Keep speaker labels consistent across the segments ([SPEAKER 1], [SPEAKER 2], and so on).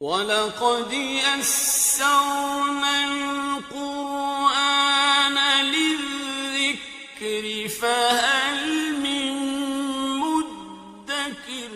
[SPEAKER 1] وَلَقَدْ يَسَّرْنَا الْقُرْآنَ لِلذِّكْرِ فَهَلْ مِن مُّدَّكِرٍ۔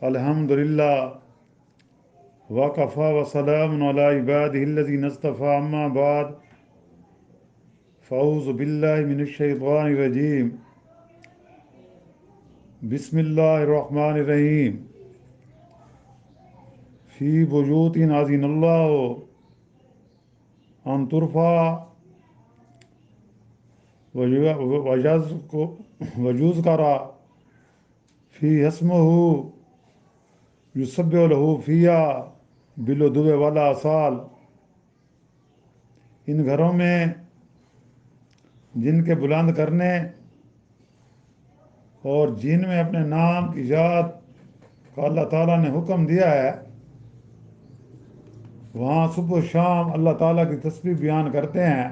[SPEAKER 2] الحمدللہ وکفیٰ وسلام علی عبادہ الذین اصطفیٰ، اما بعد فاعوذ باللہ من الشیطان الرجیم، بسم اللہ الرحمن الرحیم۔ فی بیوت اذن اللہ ان ترفع ویذکر فیہا اسمہ یسبح لہ فیہا بالغدو والآصال۔ ان گھروں میں جن کے بلند کرنے اور جن میں اپنے نام کی یاد کا اللہ تعالیٰ نے حکم دیا ہے، وہاں صبح و شام اللہ تعالیٰ کی تسبیح بیان کرتے ہیں۔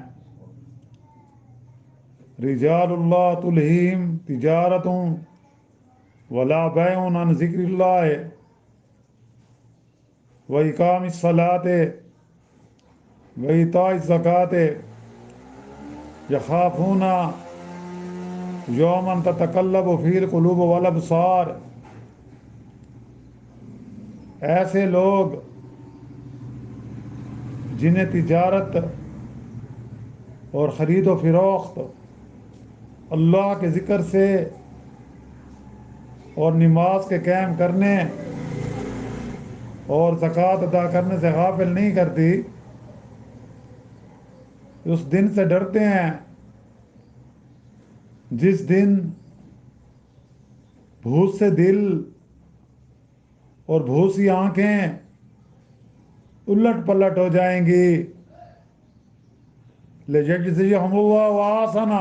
[SPEAKER 2] رجال اللہ تلہیہم تجارت ولا بیع عن ذکر اللہ وإقام الصلاۃ وإیتاء الزکوٰۃ یخافون یوما تتقلب فیہ القلوب والابصار۔ ایسے لوگ جنہیں تجارت اور خرید و فروخت اللہ کے ذکر سے اور نماز کے قائم کرنے اور زکوٰۃ ادا کرنے سے غافل نہیں کرتی، اس دن سے ڈرتے ہیں جس دن بھوت سے دل اور بھوسی آنکھیں الٹ پلٹ ہو جائیں گی۔ لِيَجْزِيَهُمُ اللَّهُ أَحْسَنَ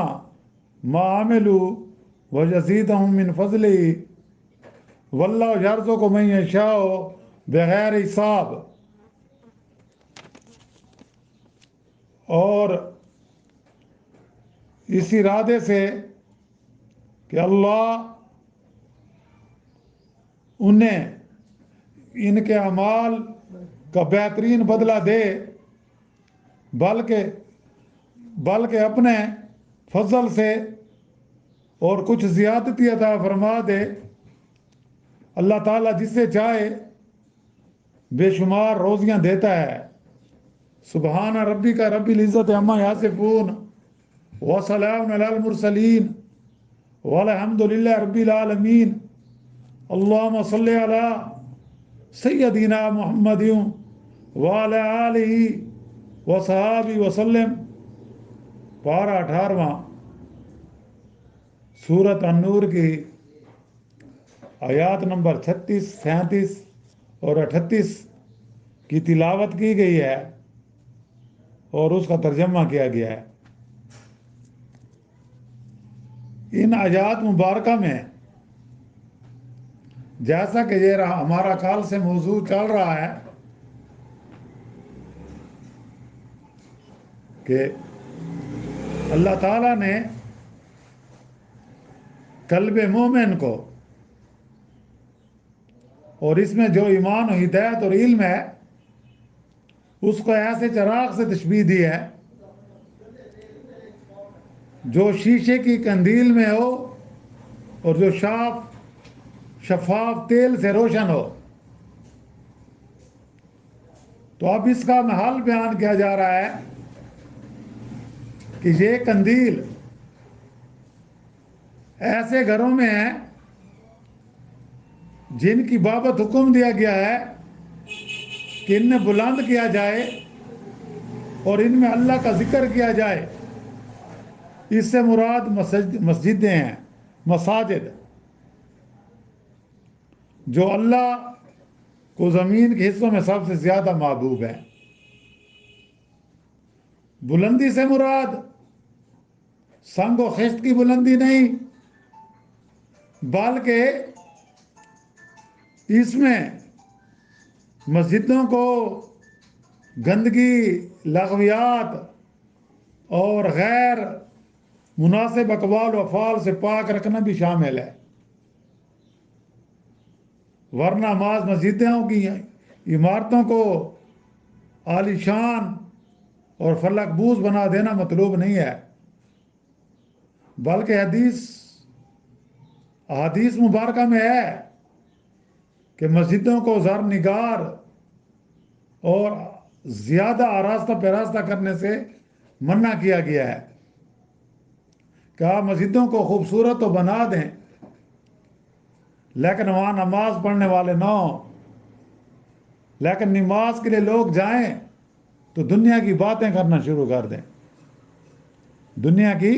[SPEAKER 2] مَا عَمِلُوا وَيَزِيدَهُم مِّن فَضْلِهِ وَاللَّهُ يَرْزُقُ مَن يَشَاءُ بغیر حساب۔ اور اس ارادے سے کہ اللہ انہیں ان کے اعمال کا بہترین بدلہ دے، بلکہ اپنے فضل سے اور کچھ زیادتی عطا فرما دے۔ اللہ تعالیٰ جس سے چاہے بے شمار روزیاں دیتا ہے۔ سبحان ربک رب العزت عما یصفون وسلام علی المرسلین والحمد للہ رب العالمین۔ اللہم صلی علی سیدنا محمد وعلی آلہ وصحابہ وسلم۔ پارہ 18واں سورۃ النور کی آیات نمبر 36، 37 اور 38 کی تلاوت کی گئی ہے اور اس کا ترجمہ کیا گیا ہے۔ ان آیات مبارکہ میں جیسا کہ یہ ہمارا کال سے موضوع چل رہا ہے کہ اللہ تعالیٰ نے قلب مومن کو اور اس میں جو ایمان و ہدایت اور علم ہے اس کو ایسے چراغ سے تشبیہ دی ہے جو شیشے کی قندیل میں ہو اور جو شفاف تیل سے روشن ہو۔ تو اب اس کا محال بیان کیا جا رہا ہے کہ یہ قندیل ایسے گھروں میں ہے جن کی بابت حکم دیا گیا ہے کہ ان میں بلند کیا جائے اور ان میں اللہ کا ذکر کیا جائے۔ اس سے مراد مسجدیں ہیں، مساجد، جو اللہ کو زمین کے حصوں میں سب سے زیادہ محبوب ہے۔ بلندی سے مراد سنگ و خشت کی بلندی نہیں، بلکہ اس میں مسجدوں کو گندگی، لغویات اور غیر مناسب اقوال و افعال سے پاک رکھنا بھی شامل ہے۔ ورنہ نماز مسجدوں کی عمارتوں کو عالی شان اور فلک بوز بنا دینا مطلوب نہیں ہے، بلکہ احادیث مبارکہ میں ہے کہ مسجدوں کو زر نگار اور زیادہ آراستہ پیراستہ کرنے سے منع کیا گیا ہے کہ آپ مسجدوں کو خوبصورت تو بنا دیں لیکن وہاں نماز پڑھنے والے نہ ہوں، لیکن نماز کے لیے لوگ جائیں تو دنیا کی باتیں کرنا شروع کر دیں، دنیا کی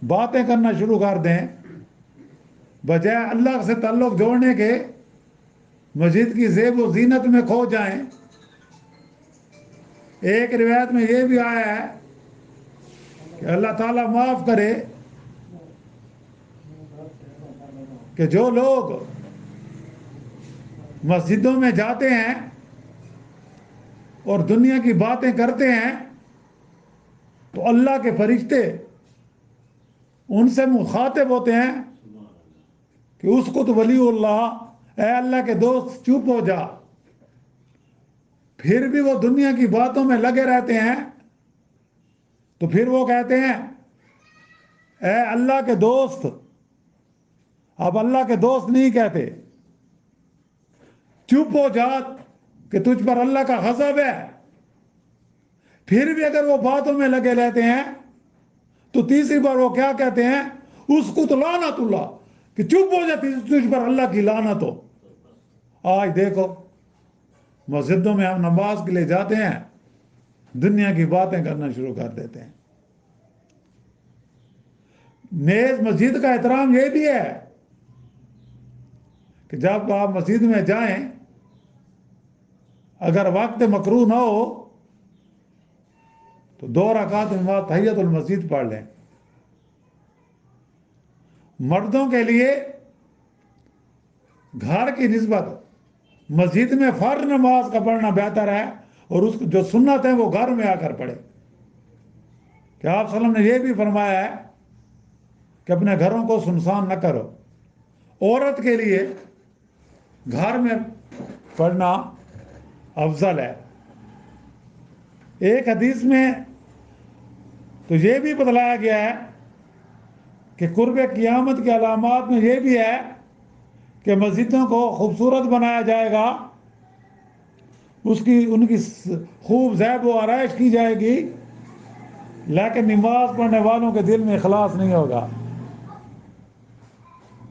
[SPEAKER 2] باتیں کرنا شروع کر دیں، بجائے اللہ سے تعلق جوڑنے کے مسجد کی زیب و زینت میں کھو جائیں۔ ایک روایت میں یہ بھی آیا ہے کہ اللہ تعالیٰ معاف کرے کہ جو لوگ مسجدوں میں جاتے ہیں اور دنیا کی باتیں کرتے ہیں تو اللہ کے فرشتے ان سے مخاطب ہوتے ہیں کہ اس کو تو ولی اللہ، اے اللہ کے دوست چپ ہو جا۔ پھر بھی وہ دنیا کی باتوں میں لگے رہتے ہیں تو پھر وہ کہتے ہیں اے اللہ کے دوست، اب اللہ کے دوست نہیں کہتے، چپ ہو جا کہ تجھ پر اللہ کا غضب ہے۔ پھر بھی اگر وہ باتوں میں لگے رہتے ہیں تو تیسری بار وہ کیا کہتے ہیں، اس کو تو لعنت اللہ، کہ چپ ہو جاتی تجھ پر اللہ کی لعنت ہو۔ آج دیکھو مسجدوں میں ہم نماز کے لیے جاتے ہیں، دنیا کی باتیں کرنا شروع کر دیتے ہیں۔ نیز مسجد کا احترام یہ بھی ہے کہ جب آپ مسجد میں جائیں اگر وقت مکروہ نہ ہو تو 2 رکعت میں تحیت المسجد پڑھ لیں۔ مردوں کے لیے گھر کی نسبت مسجد میں فرض نماز کا پڑھنا بہتر ہے، اور اس جو سنت ہے وہ گھر میں آ کر پڑھے، کہ آپ صلی اللہ علیہ وسلم نے یہ بھی فرمایا ہے کہ اپنے گھروں کو سنسان نہ کرو۔ عورت کے لیے گھر میں پڑھنا افضل ہے۔ ایک حدیث میں تو یہ بھی بتلایا گیا ہے کہ قرب قیامت کے علامات میں یہ بھی ہے کہ مسجدوں کو خوبصورت بنایا جائے گا، ان کی خوب زیب و آرائش کی جائے گی، لیکن نماز پڑھنے والوں کے دل میں اخلاص نہیں ہوگا،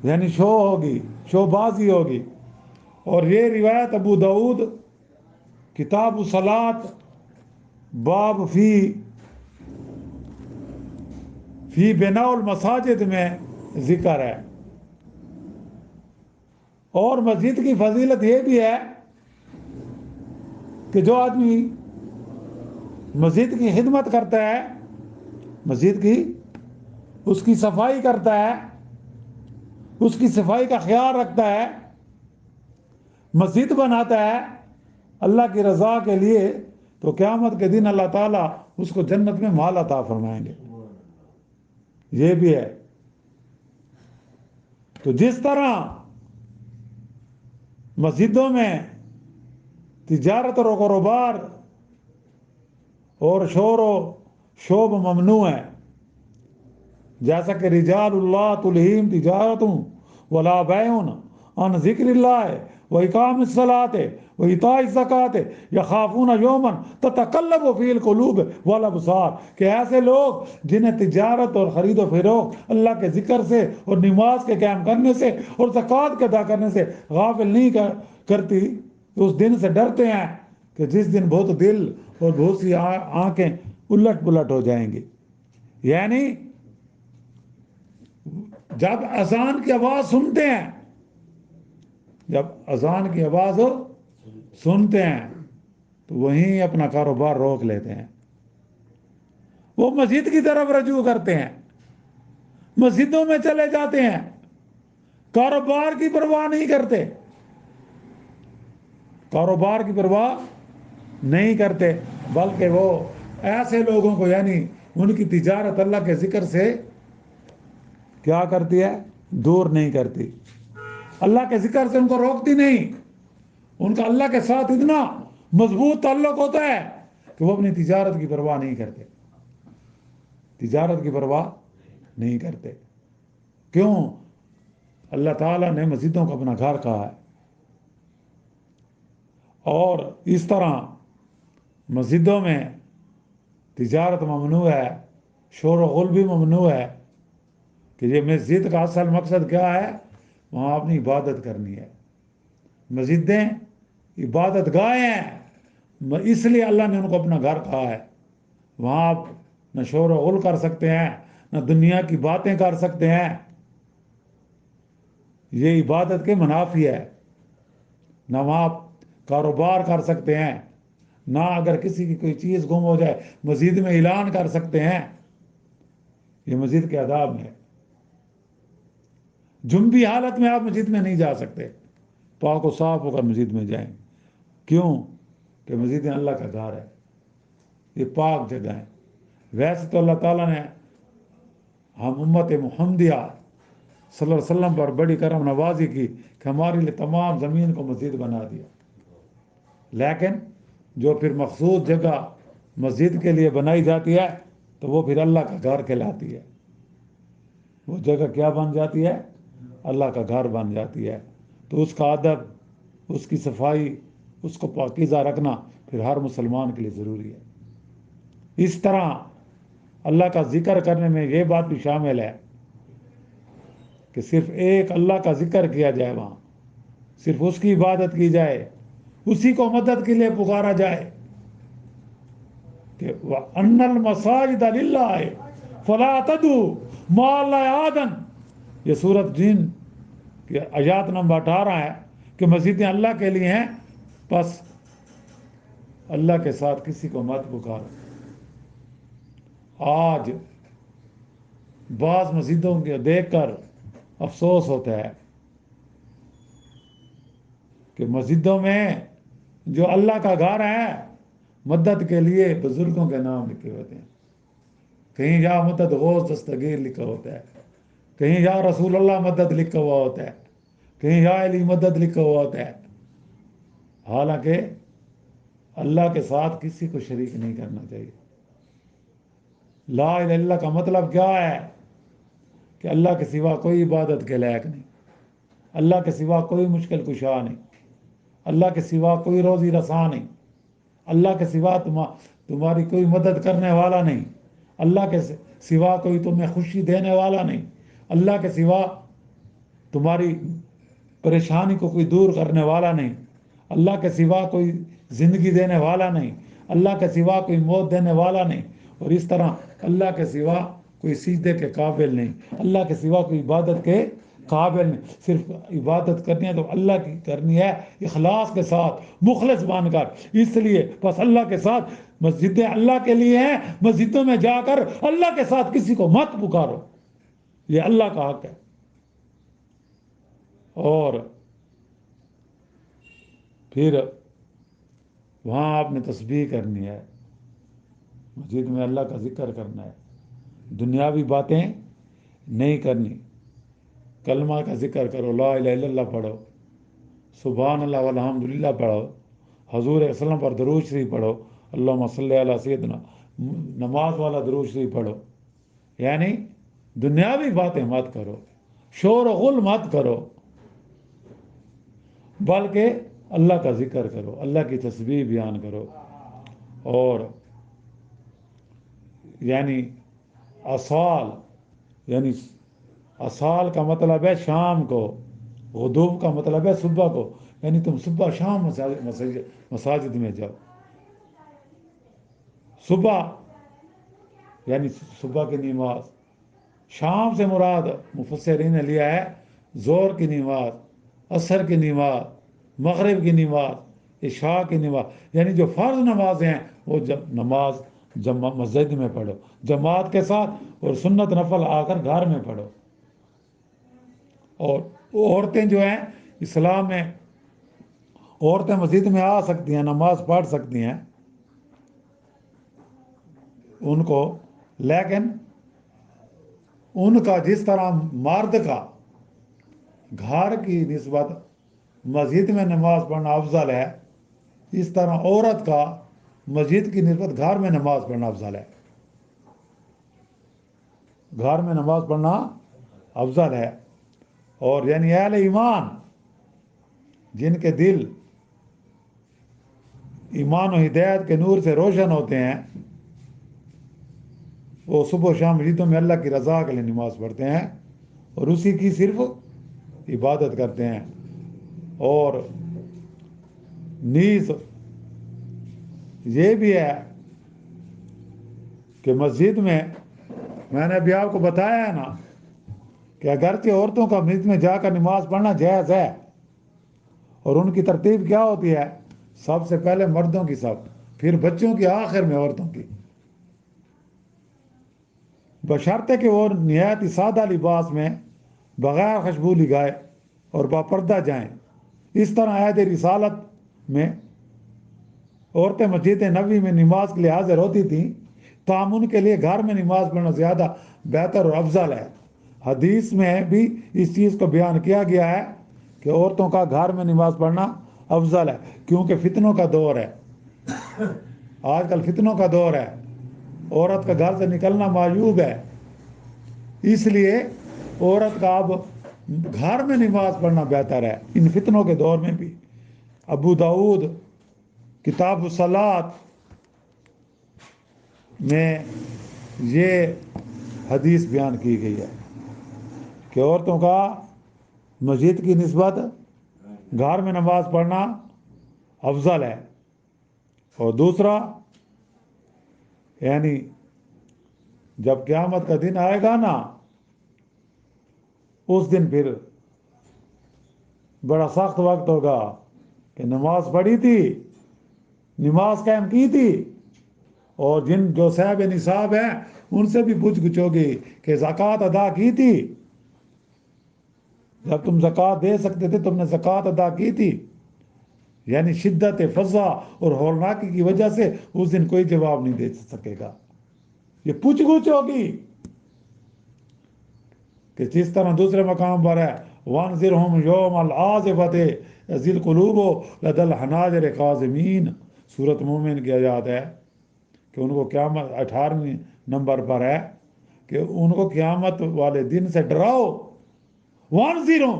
[SPEAKER 2] یعنی شو ہوگی، شو بازی ہوگی۔ اور یہ روایت ابو داؤد کتاب الصلاۃ باب فی بناء المساجد میں ذکر ہے۔ اور مسجد کی فضیلت یہ بھی ہے کہ جو آدمی مسجد کی خدمت کرتا ہے، مسجد کی اس کی صفائی کرتا ہے، اس کی صفائی کا خیال رکھتا ہے، مسجد بناتا ہے اللہ کی رضا کے لیے، تو قیامت کے دن اللہ تعالیٰ اس کو جنت میں مال عطا فرمائیں گے۔ یہ بھی ہے۔ تو جس طرح مسجدوں میں تجارت اور کاروبار اور شور و شوب ممنوع ہے، جیسا کہ رجال اللہ تلہیم تجارت ولا بیع عن ذکر اللہ وإقام الصلاة وإیتاء الزکاة یخافون یوما تتقلب فیہ القلوب والابصار، کہ ایسے لوگ جنہیں تجارت اور خرید و فروخت اللہ کے ذکر سے اور نماز کے قائم کرنے سے اور زکوٰۃ کے ادا کرنے سے غافل نہیں کرتی، اس دن سے ڈرتے ہیں کہ جس دن بہت دل اور بہت سی آنکھیں الٹ پلٹ ہو جائیں گی۔ یعنی جب اذان کی آواز سنتے ہیں، جب اذان کی آواز سنتے ہیں تو وہیں اپنا کاروبار روک لیتے ہیں، وہ مسجد کی طرف رجوع کرتے ہیں، مسجدوں میں چلے جاتے ہیں، کاروبار کی پرواہ نہیں کرتے، کاروبار کی پرواہ نہیں کرتے، بلکہ وہ ایسے لوگوں کو، یعنی ان کی تجارت اللہ کے ذکر سے کیا کرتی ہے، دور نہیں کرتی۔ اللہ کے ذکر سے ان کو روکتی نہیں. ان کا اللہ کے ساتھ اتنا مضبوط تعلق ہوتا ہے کہ وہ اپنی تجارت کی پرواہ نہیں کرتے. تجارت کی پرواہ نہیں کرتے. کیوں؟ اللہ تعالیٰ نے مسجدوں کو اپنا گھر کہا ہے. اور اس طرح مسجدوں میں تجارت ممنوع ہے، شور و غل بھی ممنوع ہے. کہ یہ مسجد کا اصل مقصد کیا ہے؟ وہاں اپنی عبادت کرنی ہے. مسجدیں عبادت گاہیں ہیں، اس لیے اللہ نے ان کو اپنا گھر کہا ہے. وہاں آپ نہ شور و غل کر سکتے ہیں، نہ دنیا کی باتیں کر سکتے ہیں. یہ عبادت کے منافی ہے. نہ وہاں آپ کاروبار کر سکتے ہیں، نہ اگر کسی کی کوئی چیز گم ہو جائے مسجد میں اعلان کر سکتے ہیں. یہ مسجد کے آداب ہے. جنبی حالت میں آپ مسجد میں نہیں جا سکتے. پاک و صاف ہو کر مسجد میں جائیں. کیوں؟ کہ مسجد اللہ کا گھر ہے، یہ پاک جگہ ہے. ویسے تو اللہ تعالیٰ نے ہم امت محمدیہ صلی اللہ علیہ وسلم پر بڑی کرم نوازی کی کہ ہمارے لیے تمام زمین کو مسجد بنا دیا. لیکن جو پھر مخصوص جگہ مسجد کے لیے بنائی جاتی ہے تو وہ پھر اللہ کا گھر کہلاتی ہے. وہ جگہ کیا بن جاتی ہے؟ اللہ کا گھر بن جاتی ہے. تو اس کا ادب، اس کی صفائی، اس کو پاکیزہ رکھنا پھر ہر مسلمان کے لیے ضروری ہے. اس طرح اللہ کا ذکر کرنے میں یہ بات بھی شامل ہے کہ صرف ایک اللہ کا ذکر کیا جائے، وہاں صرف اس کی عبادت کی جائے، اسی کو مدد کے لیے پکارا جائے. کہ وَأَنَّ الْمَسَاجِدَ لِلَّهِ فَلَا تَدْعُوا مَعَ اللَّهِ أَحَدًا. یہ سورۃ جن کی آیات نمبر 18 ہے کہ مسجدیں اللہ کے لیے ہیں، بس اللہ کے ساتھ کسی کو مت پکارو. آج بعض مسجدوں کے دیکھ کر افسوس ہوتا ہے کہ مسجدوں میں جو اللہ کا گھر ہے مدد کے لیے بزرگوں کے نام لکھے ہوتے ہیں. کہیں جا مدد غوث دستگیر لکھا ہوتا ہے، کہیں جا رسول اللہ مدد لکھا ہوا ہوتا ہے، کہیں جا علی مدد لکھا ہوا ہوتا ہے. حالانکہ اللہ کے ساتھ کسی کو شریک نہیں کرنا چاہیے. لا الہ الا اللہ کا مطلب کیا ہے؟ کہ اللہ کے سوا کوئی عبادت کے لائق نہیں، اللہ کے سوا کوئی مشکل کشا نہیں، اللہ کے سوا کوئی روزی رساں نہیں، اللہ کے سوا تمہاری کوئی مدد کرنے والا نہیں، اللہ کے سوا کوئی تمہیں خوشی دینے والا نہیں، اللہ کے سوا تمہاری پریشانی کو کوئی دور کرنے والا نہیں، اللہ کے سوا کوئی زندگی دینے والا نہیں، اللہ کے سوا کوئی موت دینے والا نہیں. اور اس طرح اللہ کے سوا کوئی سجدے کے قابل نہیں، اللہ کے سوا کوئی عبادت کے قابل نہیں. صرف عبادت کرنی ہے تو اللہ کی کرنی ہے اخلاص کے ساتھ، مخلص بن کر. اس لیے بس اللہ کے ساتھ مسجدیں اللہ کے لیے ہیں. مسجدوں میں جا کر اللہ کے ساتھ کسی کو مت پکارو، یہ اللہ کا حق ہے. اور پھر وہاں آپ نے تسبیح کرنی ہے، مسجد میں اللہ کا ذکر کرنا ہے، دنیاوی باتیں نہیں کرنی. کلمہ کا ذکر کرو، لا الہ الا اللہ پڑھو، سبحان اللہ والحمدللہ پڑھو، حضور صلی اللہ علیہ وسلم پر درود شریف پڑھو، اللہم صلی علی سیدنا، نماز والا درود شریف پڑھو. یعنی دنیاوی باتیں مت کرو، شور و غل مت کرو، بلکہ اللہ کا ذکر کرو، اللہ کی تسبیح بیان کرو. اور یعنی اصال، یعنی اصال کا مطلب ہے شام کو، غدوب کا مطلب ہے صبح کو. یعنی تم صبح شام مساجد میں جاؤ. صبح یعنی صبح کی نماز، شام سے مراد مفسرین نے لیا ہے ظہر کی نماز، عصر کی نماز، مغرب کی نماز، عشاء کی نماز. یعنی جو فرض نمازیں ہیں وہ نماز مسجد میں پڑھو جماعت کے ساتھ، اور سنت نفل آ کر گھر میں پڑھو. اور عورتیں جو ہیں اسلام میں، عورتیں مسجد میں آ سکتی ہیں، نماز پڑھ سکتی ہیں ان کو، لیکن ان کا جس طرح مرد کا گھر کی نسبت مسجد میں نماز پڑھنا افضل ہے، اس طرح عورت کا مسجد کی نسبت گھر میں نماز پڑھنا افضل ہے. گھر میں نماز پڑھنا افضل ہے. اور یعنی اہل ایمان جن کے دل ایمان و ہدایت کے نور سے روشن ہوتے ہیں، وہ صبح و شام مسجدوں میں اللہ کی رضا کے لیے نماز پڑھتے ہیں اور اسی کی صرف عبادت کرتے ہیں. اور نیز یہ بھی ہے کہ مسجد میں نے ابھی آپ کو بتایا ہے نا کہ اگرچہ عورتوں کا مسجد میں جا کر نماز پڑھنا جائز ہے، اور ان کی ترتیب کیا ہوتی ہے؟ سب سے پہلے مردوں کی صف، پھر بچوں کی، آخر میں عورتوں کی، بشرطے کہ وہ نہایت سادہ لباس میں بغیر خوشبو لگائے اور باپردہ جائیں. اس طرح عہد رسالت میں عورتیں مسجد نبوی میں نماز کے لیے حاضر ہوتی تھیں، تاہم ان کے لیے گھر میں نماز پڑھنا زیادہ بہتر اور افضل ہے. حدیث میں بھی اس چیز کو بیان کیا گیا ہے کہ عورتوں کا گھر میں نماز پڑھنا افضل ہے، کیونکہ فتنوں کا دور ہے. آج کل فتنوں کا دور ہے، عورت کا گھر سے نکلنا معیوب ہے، اس لیے عورت کا اب گھر میں نماز پڑھنا بہتر ہے ان فتنوں کے دور میں بھی. ابو داؤد کتاب الصلاۃ میں یہ حدیث بیان کی گئی ہے کہ عورتوں کا مسجد کی نسبت گھر میں نماز پڑھنا افضل ہے. اور دوسرا یعنی جب قیامت کا دن آئے گا نا، اس دن پھر بڑا سخت وقت ہوگا کہ نماز پڑھی تھی، نماز قائم کی تھی، اور جو صاحب نصاب ہیں ان سے بھی پوچھ گچھ ہوگی کہ زکوٰۃ ادا کی تھی؟ جب تم زکوٰۃ دے سکتے تھے تم نے زکوٰۃ ادا کی تھی؟ یعنی شدت فضا اور ہولناکی کی وجہ سے اس دن کوئی جواب نہیں دے سکے گا. یہ پوچھ گچھ ہوگی کہ جس طرح دوسرے مقام پر ہے وَانذِرْهُمْ يَوْمَ الْعَاصِفَةِ إِذِ الْقُلُوبُ لَدَى الْحَنَاجِرِ كَاظِمِينَ. سورۃ مومن کی آیات ہے کہ ان کو قیامت 18ویں نمبر پر ہے کہ ان کو قیامت والے دن سے ڈراؤ. وَانذِرْهُمْ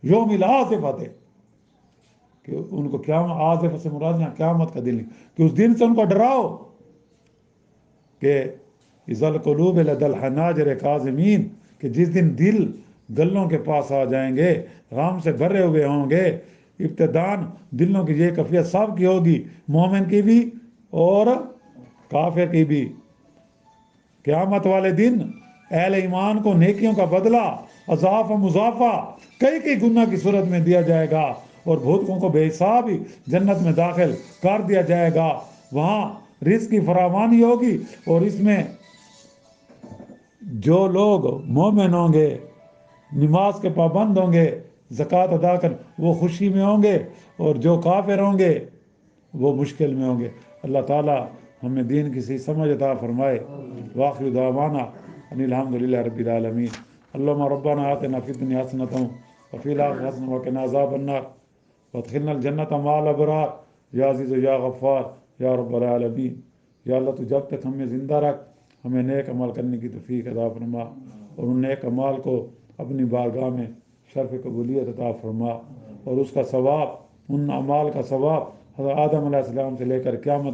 [SPEAKER 2] يَوْمَ الْعَاصِفَةِ کہ ان کو قیامت، عاصفہ سے مراد یہاں قیامت کا دن، کہ اس دن سے ان کو ڈراؤ کہ اذا القلوب لدى الحناجر کاظمین، کہ جس دن دل گلوں کے پاس آ جائیں گے، غم سے بھرے ہوئے ہوں گے. ابتدان دلوں کی یہ کیفیت سب کی ہوگی، مومن کی بھی اور کافر کی بھی. قیامت والے دن اہل ایمان کو نیکیوں کا بدلہ اضعاف و مضاعفہ کئی گناہ کی صورت میں دیا جائے گا، اور بھوتوں کو بے حساب ہی جنت میں داخل کر دیا جائے گا. وہاں رزق کی فراوانی ہوگی، اور اس میں جو لوگ مومن ہوں گے، نماز کے پابند ہوں گے، زکوٰۃ ادا کر، وہ خوشی میں ہوں گے، اور جو کافر ہوں گے وہ مشکل میں ہوں گے. اللہ تعالی ہمیں دین کی صحیح سمجھ عطا فرمائے. وآخر دعوانا ان الحمد للہ رب العالمین. اللہم ربنا آتنا فی الدنیا حسنۃ وفی الآخرۃ حسنۃ وقنا عذاب النار وادخلنا الجنۃ مع الابرار یا عزیز یا غفار یا رب العالمین. یا اللہ تو جب تک ہمیں زندہ رکھ، ہمیں نیک عمل کرنے کی توفیق عطا فرما، اور ان نیک عمال کو اپنی بارگاہ میں شرف قبولیت عطا فرما، اور اس کا ثواب، ان اعمال کا ثواب حضرت آدم علیہ السلام سے لے کر قیامت